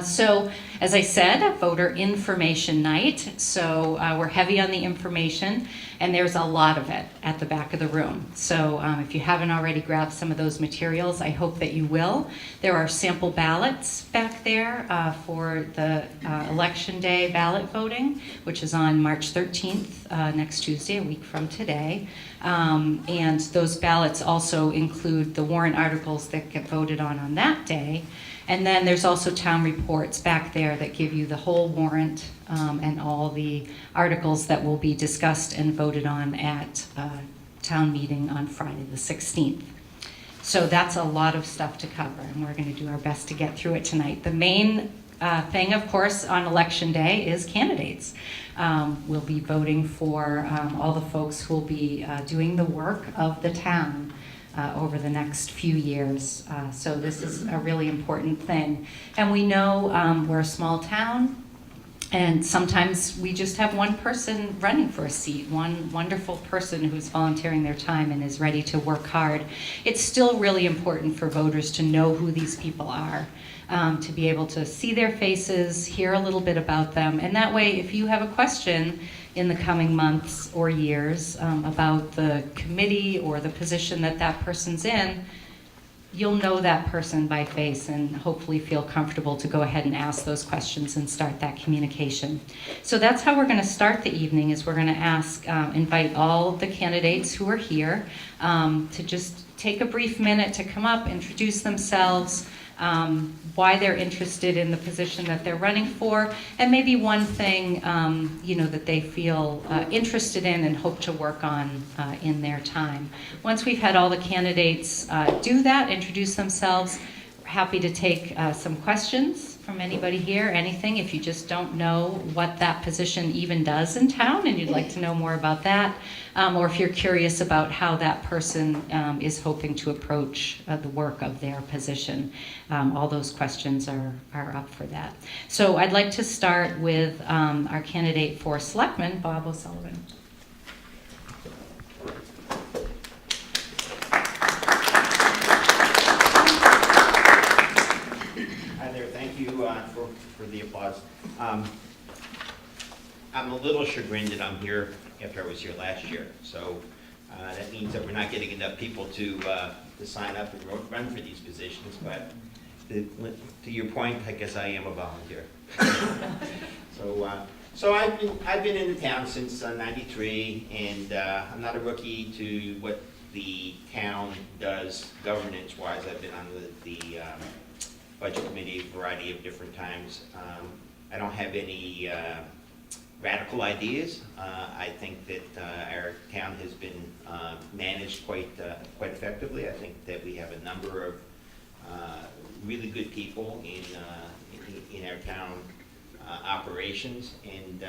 So, as I said, a voter information night. So we're heavy on the information, and there's a lot of it at the back of the room. So if you haven't already grabbed some of those materials, I hope that you will. There are sample ballots back there for the Election Day ballot voting, which is on March 13th, next Tuesday, a week from today. And those ballots also include the warrant articles that get voted on that day. And then there's also town reports back there that give you the whole warrant and all the articles that will be discussed and voted on at town meeting on Friday the 16th. So that's a lot of stuff to cover, and we're going to do our best to get through it tonight. The main thing, of course, on Election Day is candidates. We'll be voting for all the folks who will be doing the work of the town over the next few years. So this is a really important thing. And we know we're a small town, and sometimes we just have one person running for a seat, one wonderful person who's volunteering their time and is ready to work hard. It's still really important for voters to know who these people are, to be able to see their faces, hear a little bit about them, and that way if you have a question in the coming months or years about the committee or the position that that person's in, you'll know that person by face and hopefully feel comfortable to go ahead and ask those questions and start that communication. So that's how we're going to start the evening, is we're going to invite all the candidates who are here to just take a brief minute to come up, introduce themselves, why they're interested in the position that they're running for, and maybe one thing that they feel interested in and hope to work on in their time. Once we've had all the candidates do that, introduce themselves, we're happy to take some questions from anybody here, anything. If you just don't know what that position even does in town and you'd like to know more about that, or if you're curious about how that person is hoping to approach the work of their position, all those questions are up for that. So I'd like to start with our candidate for Selectman, Bob O'Sullivan. Thank you for the applause. I'm a little chagrined that I'm here after I was here last year, so that means that we're not getting enough people to sign up and run for these positions, but to your point, I guess I am a volunteer. So I've been in the town since '93, and I'm not a rookie to what the town does governance-wise. I've been on the budget committee a variety of different times. I don't have any radical ideas. I think that our town has been managed quite effectively. I think that we have a number of really good people in our town operations, and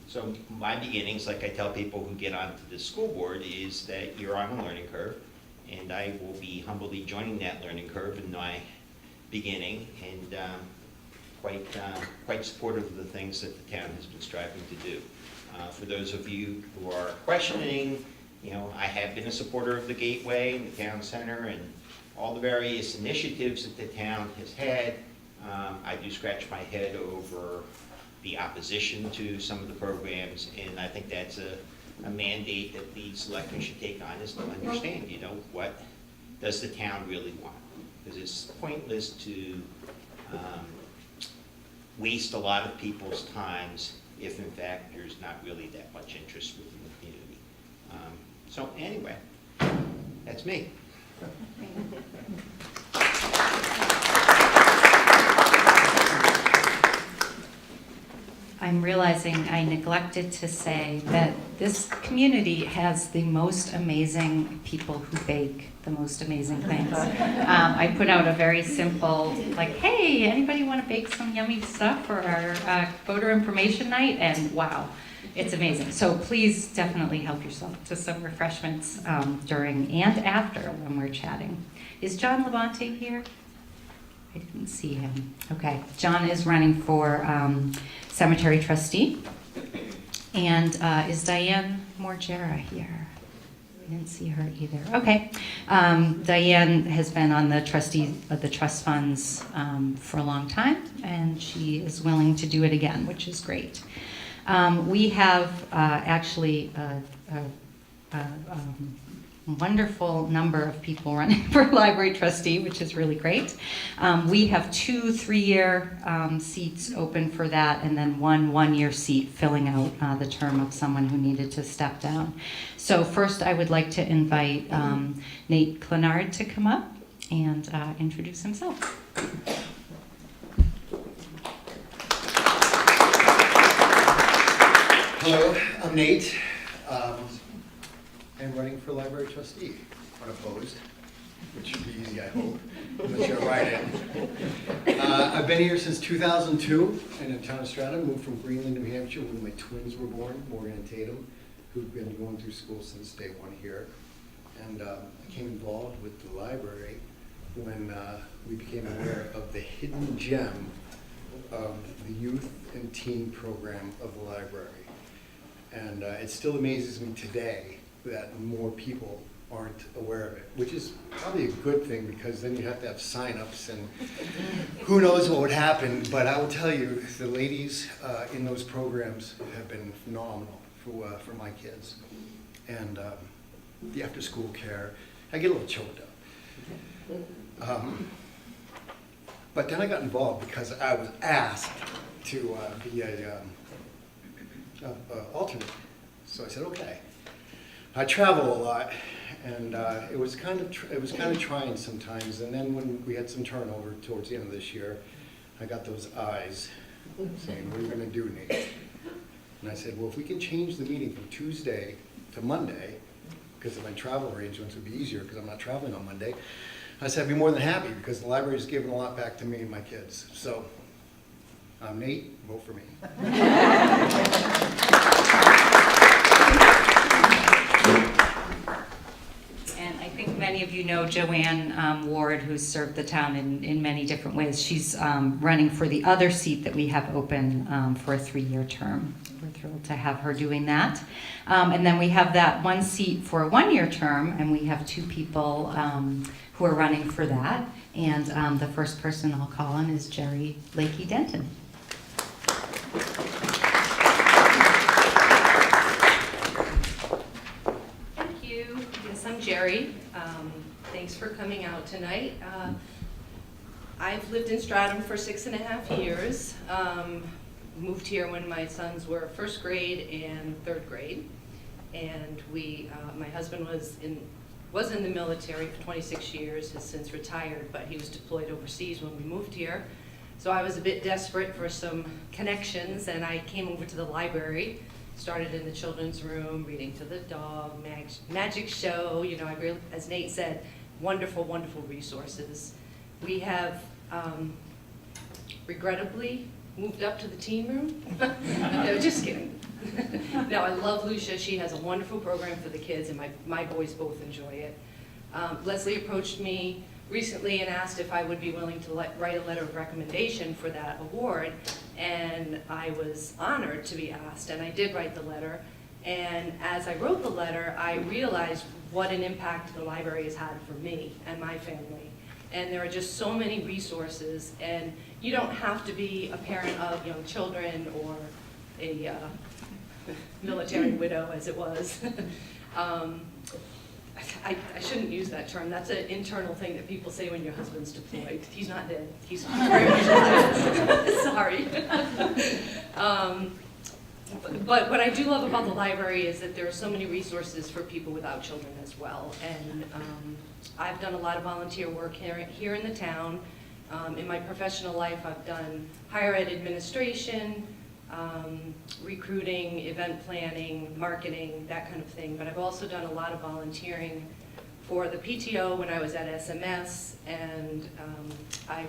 so my beginnings, like I tell people who get onto the school board, is that you're on a learning curve, and I will be humbly joining that learning curve in my beginning, and quite supportive of the things that the town has been striving to do. For those of you who are questioning, I have been a supporter of the Gateway and the town center and all the various initiatives that the town has had. I do scratch my head over the opposition to some of the programs, and I think that's a mandate that the selectmen should take on, is to understand, what does the town really want? Because it's pointless to waste a lot of people's times if in fact there's not really that much interest within the community. So anyway, that's me. I'm realizing I neglected to say that this community has the most amazing people who bake the most amazing things. I put out a very simple, hey, anybody want to bake some yummy stuff for our voter information night? And wow, it's amazing. So please definitely help yourself to some refreshments during and after when we're chatting. Is John Labonte here? I didn't see him. Okay, John is running for cemetery trustee. And is Diane Morgera here? I didn't see her either. Okay. Diane has been on the trustee of the trust funds for a long time, and she is willing to do it again, which is great. We have actually a wonderful number of people running for library trustee, which is really great. We have 2 3-year seats open for that, and then 1 1-year seat filling out the term of someone who needed to step down. So first I would like to invite Nate Clenard to come up and introduce himself. Hello, I'm Nate. I'm running for library trustee, unopposed, which should be easy, I hope, unless you're right in. I've been here since 2002 in the town of Stratham, moved from Greenland, New Hampshire, when my twins were born, Morgan and Tatum, who've been going through school since day one here. And I became involved with the library when we became aware of the hidden gem of the youth and teen program of the library. And it still amazes me today that more people aren't aware of it, which is probably a good thing, because then you have to have sign-ups and who knows what would happen. But I will tell you, the ladies in those programs have been phenomenal for my kids. And the after-school care, I get a little choked up. But then I got involved because I was asked to be a alternate. So I said, okay. I travel a lot, and it was kind of trying sometimes. And then when we had some turnover towards the end of this year, I got those eyes saying, "What are you going to do, Nate?" And I said, "Well, if we can change the meeting from Tuesday to Monday, because my travel arrangements would be easier because I'm not traveling on Monday," I said, "I'd be more than happy, because the library's given a lot back to me and my kids." So, Nate, vote for me. And I think many of you know Joanne Ward, who's served the town in many different ways. She's running for the other seat that we have open for a 3-year term. We're thrilled to have her doing that. And then we have that 1 seat for a 1-year term, and we have 2 people who are running for that. And the first person I'll call on is Jerry Lakey Denton. Thank you. Yes, I'm Jerry. Thanks for coming out tonight. I've lived in Stratham for 6.5 years. Moved here when my sons were 1st grade and 3rd grade. And my husband was in the military for 26 years, has since retired, but he was deployed overseas when we moved here. So I was a bit desperate for some connections, and I came over to the library, started in the children's room, reading to the dog, magic show, you know, as Nate said, wonderful, wonderful resources. We have regrettably moved up to the teen room. No, just kidding. No, I love Lucia. She has a wonderful program for the kids, and my boys both enjoy it. Leslie approached me recently and asked if I would be willing to write a letter of recommendation for that award, and I was honored to be asked, and I did write the letter. And as I wrote the letter, I realized what an impact the library has had for me and my family. And there are just so many resources, and you don't have to be a parent of young children or a military widow, as it was. I shouldn't use that term. That's an internal thing that people say when your husband's deployed. He's not dead. He's very much alive. Sorry. But what I do love about the library is that there are so many resources for people without children as well. And I've done a lot of volunteer work here in the town. In my professional life, I've done higher ed administration, recruiting, event planning, marketing, that kind of thing. But I've also done a lot of volunteering for the PTO when I was at SMS, and I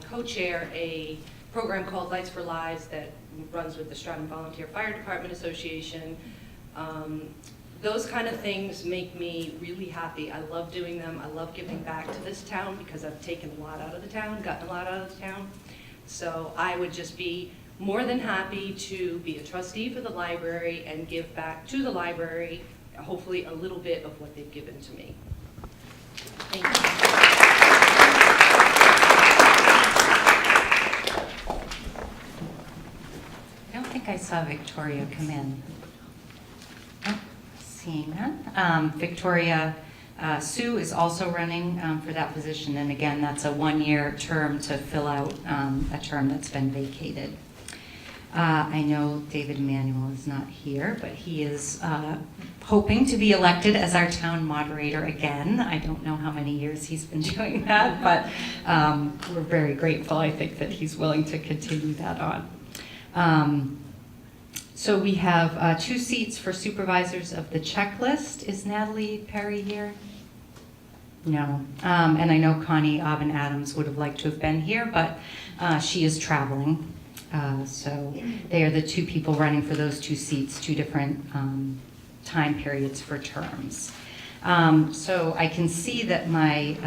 co-chair a program called Lights for Lives that runs with the Stratham Volunteer Fire Department Association. Those kind of things make me really happy. I love doing them. I love giving back to this town because I've taken a lot out of the town, gotten a lot out of the town. So I would just be more than happy to be a trustee for the library and give back to the library hopefully a little bit of what they've given to me. Thank you. I don't think I saw Victoria come in. Oh, seeing none. Victoria Sue is also running for that position, and again, that's a one-year term to fill out a term that's been vacated. I know David Emanuel is not here, but he is hoping to be elected as our town moderator again. I don't know how many years he's been doing that, but we're very grateful, I think, that he's willing to continue that on. So we have 2 seats for supervisors of the checklist. Is Natalie Perry here? No. And I know Connie Aubin Adams would have liked to have been here, but she is traveling. So they are the 2 people running for those 2 seats, 2 different time periods for terms. So I can see that my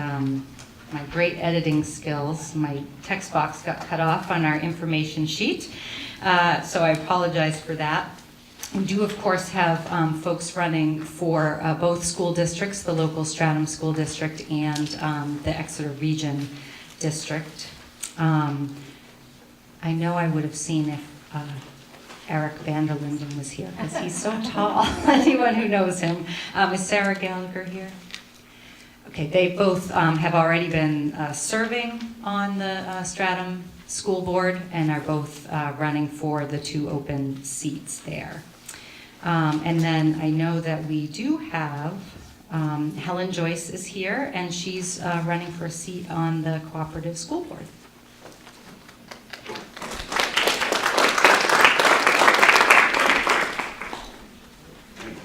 great editing skills, my text box got cut off on our information sheet. So I apologize for that. We do, of course, have folks running for both school districts, the local Stratham School District and the Exeter Region District. I know I would have seen if Eric Vanderlinden was here, because he's so tall, anyone who knows him. Is Sarah Gallagher here? Okay, they both have already been serving on the Stratham School Board and are both running for the 2 open seats there. And then I know that we do have Helen Joyce is here, and she's running for a seat on the Cooperative School Board.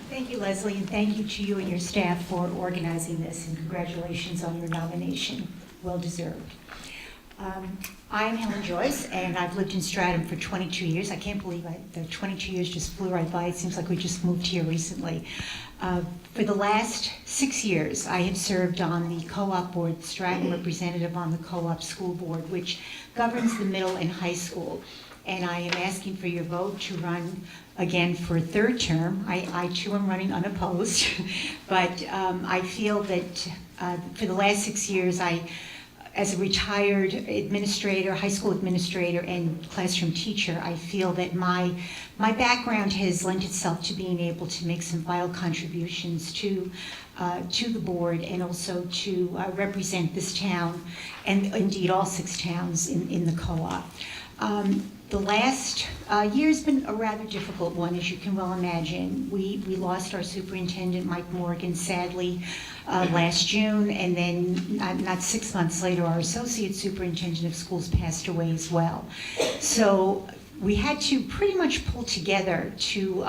Thank you, Leslie, and thank you to you and your staff for organizing this, and congratulations on your nomination. Well deserved. I'm Helen Joyce, and I've lived in Stratham for 22 years. I can't believe the 22 years just flew right by. It seems like we just moved here recently. For the last 6 years, I have served on the co-op board, Stratham representative on the co-op school board, which governs the middle and high school. And I am asking for your vote to run again for a 3rd term. I too am running unopposed, but I feel that for the last 6 years, as a retired administrator, high school administrator, and classroom teacher, I feel that my background has lent itself to being able to make some vital contributions to the board, and also to represent this town, and indeed all 6 towns in the co-op. The last year has been a rather difficult one, as you can well imagine. We lost our superintendent, Mike Morgan, sadly, last June, and then not 6 months later, our associate superintendent of schools passed away as well. So we had to pretty much pull together to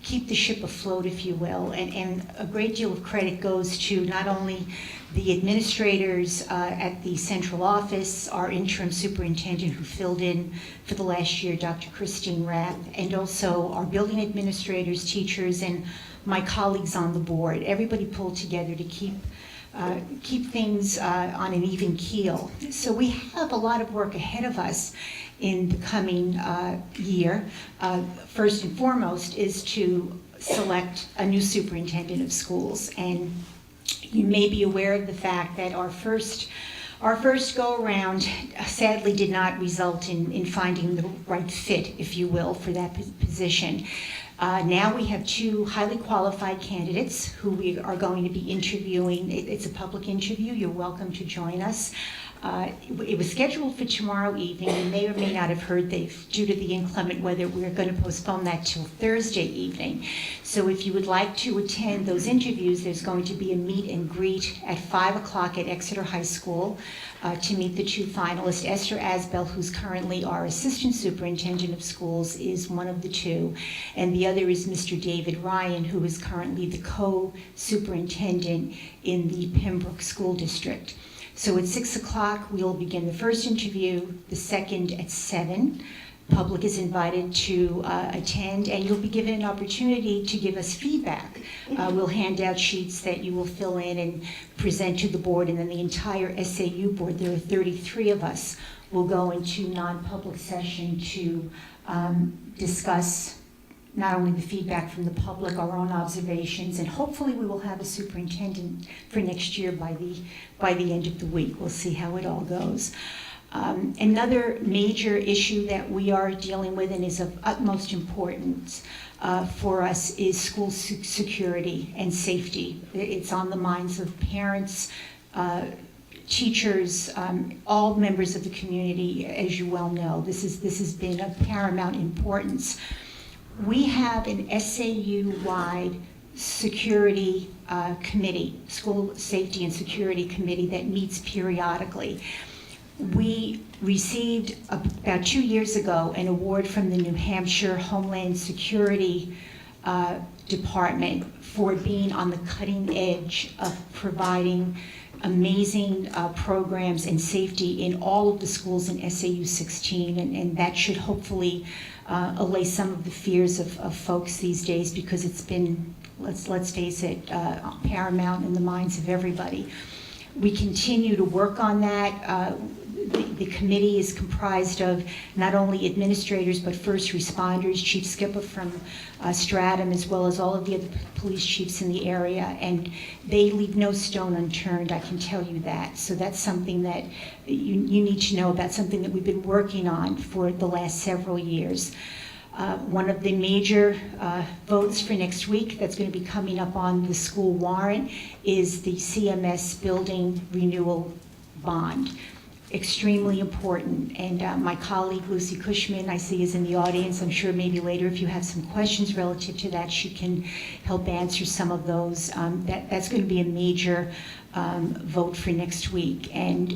keep the ship afloat, if you will, and a great deal of credit goes to not only the administrators at the central office, our interim superintendent who filled in for the last year, Dr. Christine Rath, and also our building administrators, teachers, and my colleagues on the board. Everybody pulled together to keep things on an even keel. So we have a lot of work ahead of us in the coming year. First and foremost is to select a new superintendent of schools, and you may be aware of the fact that our first go-around sadly did not result in finding the right fit, if you will, for that position. Now we have 2 highly qualified candidates who we are going to be interviewing. It's a public interview. You're welcome to join us. It was scheduled for tomorrow evening. You may or may not have heard that due to the inclement weather, we're going to postpone that till Thursday evening. So if you would like to attend those interviews, there's going to be a meet and greet at 5 o'clock at Exeter High School to meet the 2 finalists. Esther Asbell, who's currently our assistant superintendent of schools, is one of the 2. And the other is Mr. David Ryan, who is currently the co-superintendent in the Pembroke School District. So at 6 o'clock, we'll begin the first interview, the second at 7. Public is invited to attend, and you'll be given an opportunity to give us feedback. We'll hand out sheets that you will fill in and present to the board, and then the entire SAU board, there are 33 of us, will go into non-public session to discuss not only the feedback from the public, our own observations, and hopefully we will have a superintendent for next year by the end of the week. We'll see how it all goes. Another major issue that we are dealing with and is of utmost importance for us is school security and safety. It's on the minds of parents, teachers, all members of the community, as you well know. This has been of paramount importance. We have an SAU-wide security committee, school safety and security committee that meets periodically. We received about 2 years ago an award from the New Hampshire Homeland Security Department for being on the cutting edge of providing amazing programs and safety in all of the schools in SAU 16, and that should hopefully allay some of the fears of folks these days, because it's been, let's face it, paramount in the minds of everybody. We continue to work on that. The committee is comprised of not only administrators but first responders, Chief Skipper from Stratham, as well as all of the other police chiefs in the area, and they leave no stone unturned, I can tell you that. So that's something that you need to know about, something that we've been working on for the last several years. One of the major votes for next week that's going to be coming up on the school warrant is the CMS building renewal bond. Extremely important, and my colleague Lucy Cushman, I see, is in the audience. I'm sure maybe later if you have some questions relative to that, she can help answer some of those. That's going to be a major vote for next week, and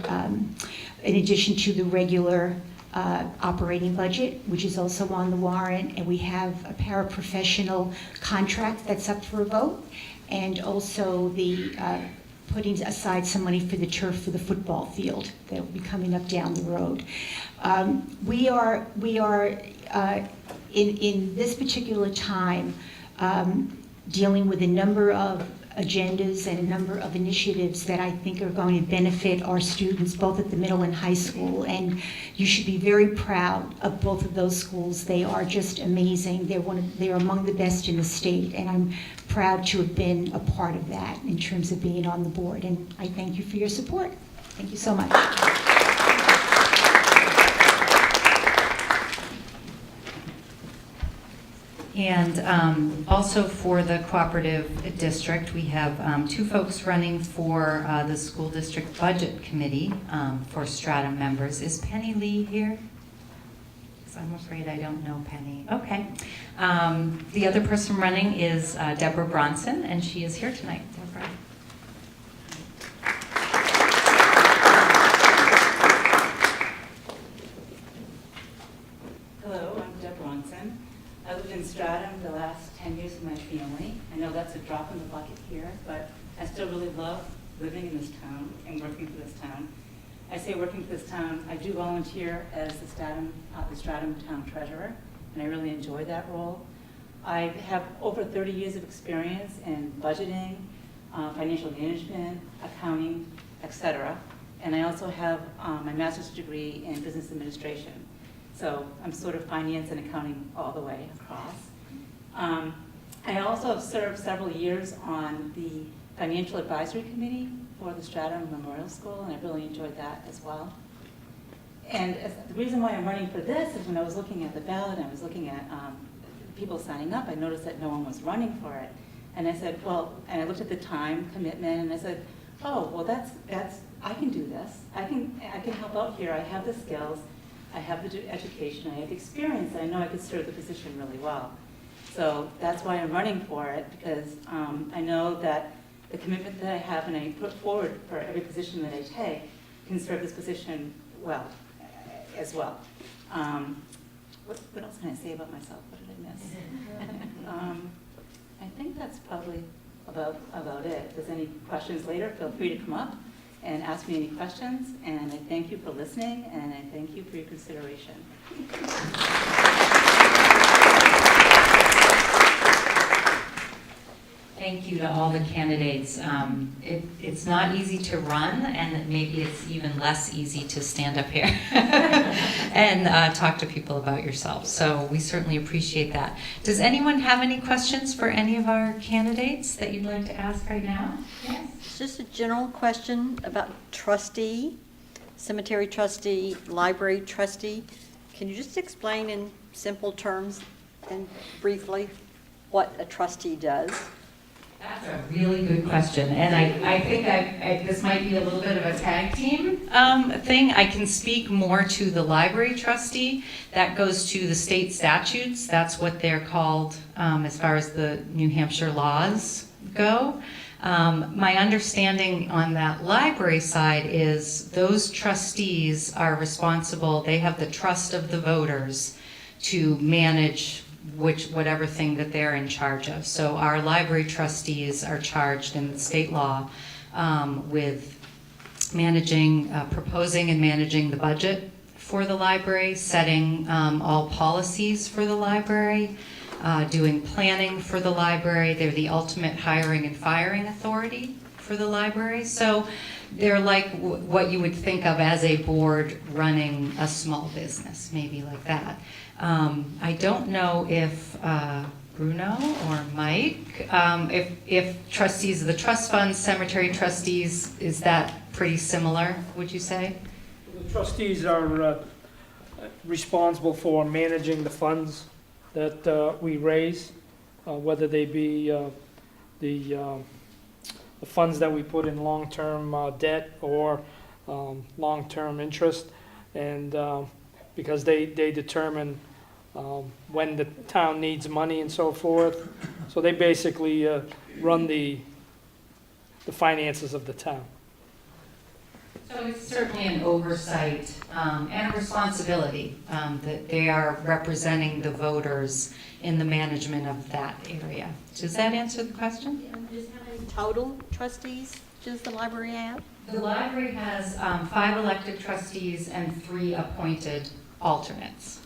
in addition to the regular operating budget, which is also on the warrant, and we have a paraprofessional contract that's up for a vote, and also the putting aside some money for the turf for the football field that will be coming up down the road. We are in this particular time dealing with a number of agendas and a number of initiatives that I think are going to benefit our students both at the middle and high school, and you should be very proud of both of those schools. They are just amazing. They're among the best in the state, and I'm proud to have been a part of that in terms of being on the board, and I thank you for your support. Thank you so much. And also for the cooperative district, we have two folks running for the school district budget committee for Stratham members. Is Penny Lee here? Because I'm afraid I don't know Penny. Okay. The other person running is Deborah Bronson, and she is here tonight. Deborah. Hello, I'm Deb Bronson. I lived in Stratham the last 10 years with my family. I know that's a drop in the bucket here, but I still really love living in this town and working for this town. I say working for this town, I do volunteer as the Stratham Town Treasurer, and I really enjoy that role. I have over 30 years of experience in budgeting, financial management, accounting, etc. And I also have my master's degree in business administration. So I'm sort of finance and accounting all the way across. I also have served several years on the financial advisory committee for the Stratham Memorial School, and I really enjoyed that as well. And the reason why I'm running for this is when I was looking at the ballot and I was looking at people signing up, I noticed that no one was running for it. And I said, well, and I looked at the time commitment, and I said, oh, well, that's I can do this. I can help out here. I have the skills. I have the education, I have the experience, and I know I could serve the position really well. So that's why I'm running for it, because I know that the commitment that I have and I put forward for every position that I take can serve this position well, as well. What else can I say about myself? What did I miss? I think that's probably about it. If there's any questions later, feel free to come up and ask me any questions, and I thank you for listening, and I thank you for your consideration. thank you to all the candidates. It's not easy to run, and maybe it's even less easy to stand up here and talk to people about yourself. So we certainly appreciate that. Does anyone have any questions for any of our candidates that you'd like to ask right now? Yes? It's just a general question about trustee, cemetery trustee, library trustee. Can you just explain in simple terms and briefly what a trustee does? That's a really good question, and I think this might be a little bit of a tag team thing. I can speak more to the library trustee. That goes to the state statutes. That's what they're called as far as the New Hampshire laws go. My understanding on that library side is those trustees are responsible. They have the trust of the voters to manage whatever thing that they're in charge of. So our library trustees are charged in state law with managing, proposing and managing the budget for the library, setting all policies for the library, doing planning for the library. They're the ultimate hiring and firing authority for the library. So they're like what you would think of as a board running a small business, maybe like that. I don't know if Bruno or Mike, if trustees of the trust funds, cemetery trustees, is that pretty similar, would you say? The trustees are responsible for managing the funds that we raise, whether they be the funds that we put in long-term debt or long-term interest, and because they determine when the town needs money and so forth. So they basically run the finances of the town. So it's certainly an oversight and a responsibility that they are representing the voters in the management of that area. Does that answer the question? Just how many total trustees does the library have? The library has 5 elected trustees and 3 appointed alternates.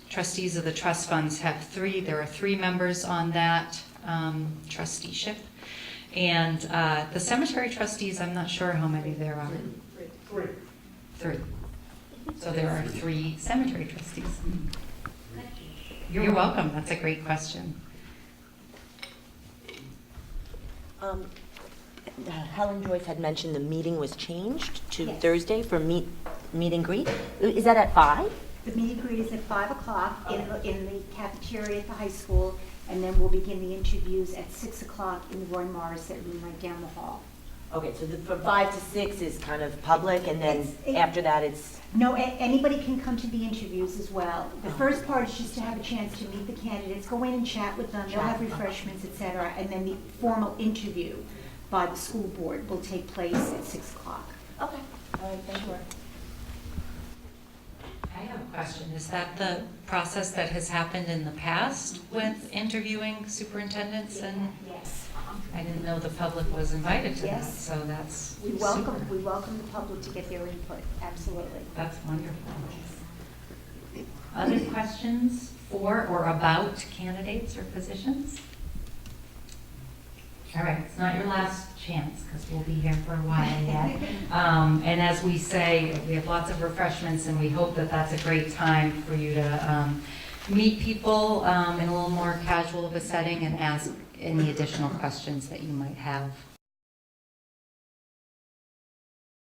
Trustees of the trust funds have 3. There are 3 members on that trusteeship. And the cemetery trustees, I'm not sure how many there are. 3. So there are 3 cemetery trustees. You're welcome. That's a great question. Helen Joyce had mentioned the meeting was changed to Yes. Thursday for meet and greet. Is that at 5? The meet and greet is at 5 o'clock in the cafeteria at the high school, and then we'll begin the interviews at 6 o'clock in the Roy Morrissette room right down the hall. Okay, so from 5 to 6 is kind of public, and then after that it's... No, anybody can come to the interviews as well. The first part is just to have a chance to meet the candidates, go in and chat with them, they'll have refreshments, et cetera, and then the formal interview by the school board will take place at 6 o'clock. Okay, all right, thank you. I have a question. Is that the process that has happened in the past with interviewing superintendents? And Yes. I didn't know the public was invited to that, Yes. so that's We super. welcome the public to get their input, absolutely. That's wonderful. Other questions for or about candidates or positions? All right, it's not your last chance because we'll be here for a while yet. And as we say, we have lots of refreshments and we hope that that's a great time for you to meet people in a little more casual of a setting and ask any additional questions that you might have.